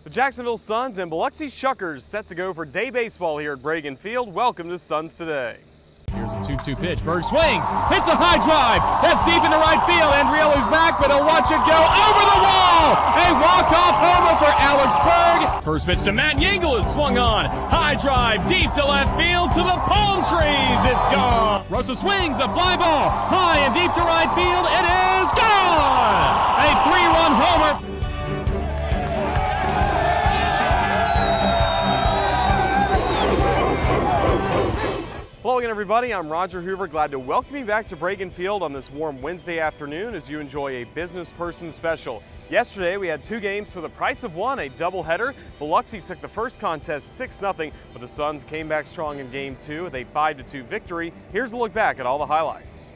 The Jacksonville Suns and Biloxi Shuckers set to go for day baseball here at Bragan Field. Welcome to Suns Today. Here's a 2-2 pitch. Berg swings, hits a high drive. That's deep into right field. Andriello's back, but he'll watch it go over the wall. A walk-off homer for Alex Berg. First pitch to Matt Yingle is swung on. High drive, deep to left field, to the palm trees. It's gone. Rosa swings, a fly ball, high and deep to right field. It is gone. A 3-run homer. Hello again, everybody. I'm Roger Hoover. Glad to welcome you back to Bragan Field on this warm Wednesday afternoon as you enjoy a Business Person Special. Yesterday, we had two games for the price of one, a doubleheader. Biloxi took the first contest 6-0, but the Suns came back strong in Game 2 with a 5-2 victory. Here's a look back at all the highlights.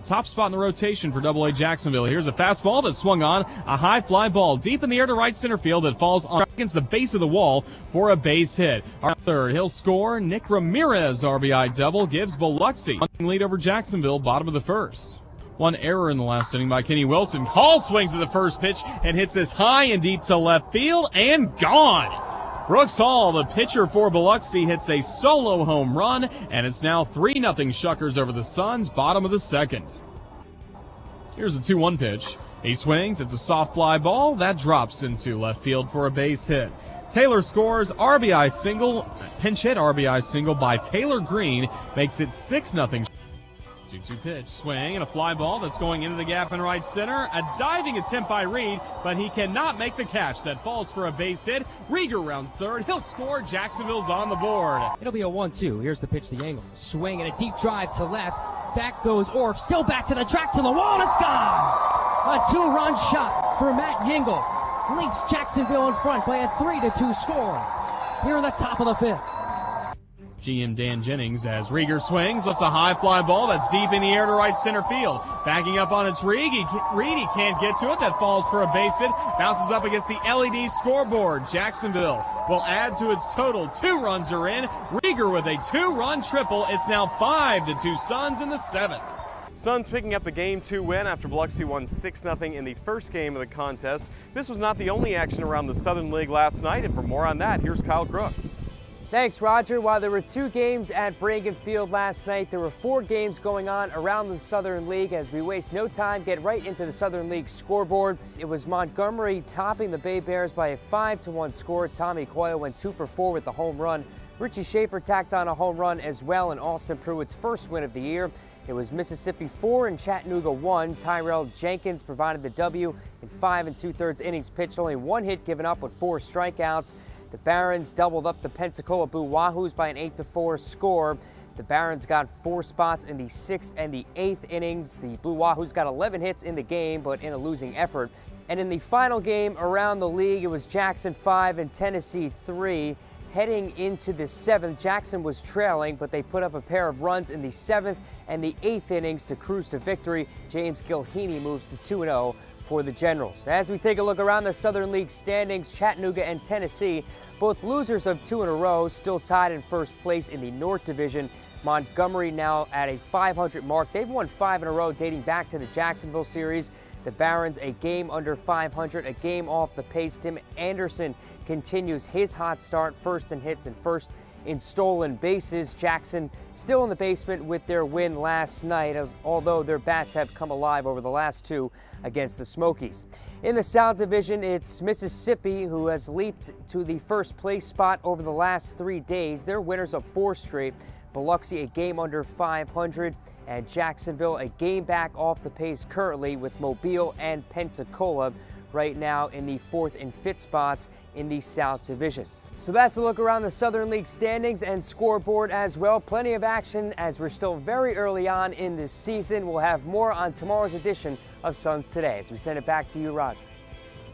Top spot in the rotation for AA Jacksonville. Here's a fastball that swung on, a high fly ball deep in the air to right center field that falls on against the base of the wall for a base hit. Our third, he'll score. Nick Ramirez RBI double gives Biloxi lead over Jacksonville, bottom of the first. One error in the last inning by Kenny Wilson. Hall swings at the first pitch and hits this high and deep to left field and gone. Brooks Hall, the pitcher for Biloxi, hits a solo home run, and it's now 3-0 Shuckers over the Suns, bottom of the second. Here's a 2-1 pitch. He swings, it's a soft fly ball, that drops into left field for a base hit. Taylor scores, RBI single, pinch hit RBI single by Taylor Green, makes it 6-0. 2-2 pitch, swing, and a fly ball that's going into the gap in right center. A diving attempt by Reed, but he cannot make the catch. That falls for a base hit. Rieger rounds third. He'll score. Jacksonville's on the board. It'll be a 1-2. Here's the pitch to Yangle. Swing and a deep drive to left. Back goes Orff. Still back to the track to the wall. It's gone. A 2-run shot for Matt Yingle. Leaps Jacksonville in front by a 3-2 score. Here in the top of the fifth. GM Dan Jennings as Rieger swings, lets a high fly ball that's deep in the air to right center field. Backing up on its Reed, he can't get to it. That falls for a base hit. Bounces up against the LED scoreboard. Jacksonville will add to its total. 2 runs are in. Rieger with a 2-run triple. It's now 5-2 Suns in the 7th. Suns picking up the Game 2 win after Biloxi won 6-0 in the first game of the contest. This was not the only action around the Southern League last night, and for more on that, here's Kyle Crooks. Thanks, Roger. While there were 2 games at Bragan Field last night, there were 4 games going on around the Southern League. As we waste no time, get right into the Southern League scoreboard. It was Montgomery topping the Bay Bears by a 5-1 score. Tommy Coyle went 2 for 4 with the home run. Richie Schaefer tacked on a home run as well in Austin Pruitt's first win of the year. It was Mississippi 4 and Chattanooga 1. Tyrell Jenkins provided the W in 5 2/3 innings pitched. Only 1 hit given up with 4 strikeouts. The Barons doubled up the Pensacola Blue Wahoos by an 8-4 score. The Barons got 4 spots in the 6th and the 8th innings. The Blue Wahoos got 11 hits in the game, but in a losing effort. And in the final game around the league, it was Jackson 5 and Tennessee 3. Heading into the 7th, Jackson was trailing, but they put up a pair of runs in the 7th and the 8th innings to cruise to victory. James Gilheeney moves to 2-0. For the Generals. As we take a look around the Southern League standings, Chattanooga and Tennessee, both losers of 2 in a row, still tied in first place in the North Division. Montgomery now at a 500 mark. They've won 5 in a row dating back to the Jacksonville series. The Barons a game under 500, a game off the pace. Tim Anderson continues his hot start, first in hits and first in stolen bases. Jackson still in the basement with their win last night, although their bats have come alive over the last 2 against the Smokies. In the South Division, it's Mississippi who has leaped to the first place spot over the last 3 days. They're winners of 4 straight. Biloxi a game under 500, and Jacksonville a game back off the pace currently, with Mobile and Pensacola right now in the 4th and 5th spots in the South Division. So that's a look around the Southern League standings and scoreboard as well. Plenty of action as we're still very early on in this season. We'll have more on tomorrow's edition of Suns Today as we send it back to you, Roger.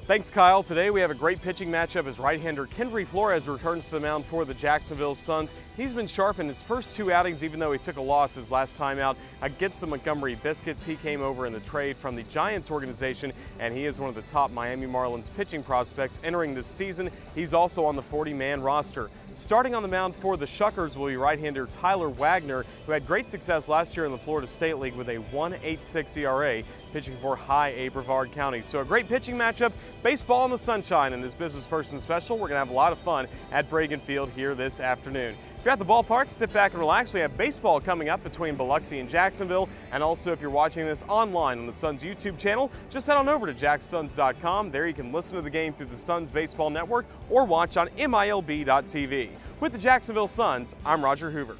Thanks, Kyle. Today we have a great pitching matchup as right-hander Kendry Flores returns to the mound for the Jacksonville Suns. He's been sharp in his first 2 outings, even though he took a loss his last time out against the Montgomery Biscuits. He came over in the trade from the Giants organization, and he is one of the top Miami Marlins pitching prospects entering this season. He's also on the 40-man roster. Starting on the mound for the Shuckers will be right-hander Tyler Wagner, who had great success last year in the Florida State League with a 1.86 ERA, pitching for High A Brevard County. So a great pitching matchup, baseball in the sunshine in this Business Person Special. We're going to have a lot of fun at Bregan Field here this afternoon. If you're at the ballpark, sit back and relax. We have baseball coming up between Biloxi and Jacksonville. And also, if you're watching this online on the Suns YouTube channel, just head on over to jacksuns.com. There you can listen to the game through the Suns Baseball Network or watch on MILB.TV. With the Jacksonville Suns, I'm Roger Hoover.